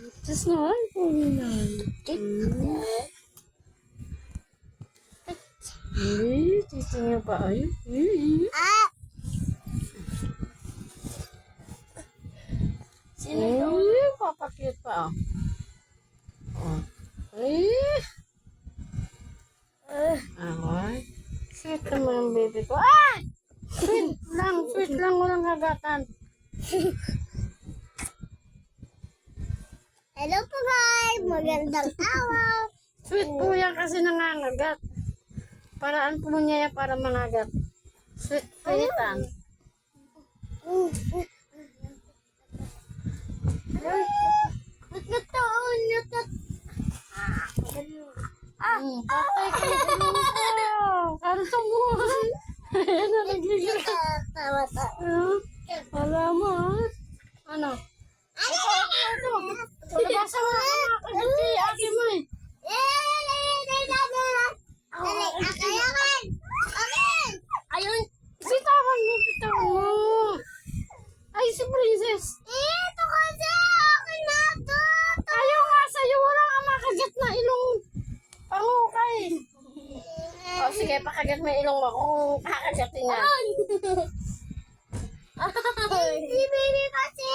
Diyos naman po yan. Titi niyo ba? Ay. Sino ito? Ay, papakit pa. Oh. Ay. Ay. Sweet naman ang baby ko. Ay! Sweet lang, walang hagatan. Hello po guys! Magandang araw! Sweet po yan kasi nangangagat. Paraan po niya yan para mangagat. Sweetan. Patay ka na mo. Kanto mo. Ayan na, nagigil ka. Wala mo, ha? Ano? Ito. Palabasa mo na kumakagat kay ate mo, eh. Ayun! Bitawan mo. Ay, si Princess. Ito kasi! Akin na to! Ayaw nga sa'yo, wala ka makagat na ilong pangukay. O sige, pakagat mo yung ilong mo kung kakagatin niya. Si baby kasi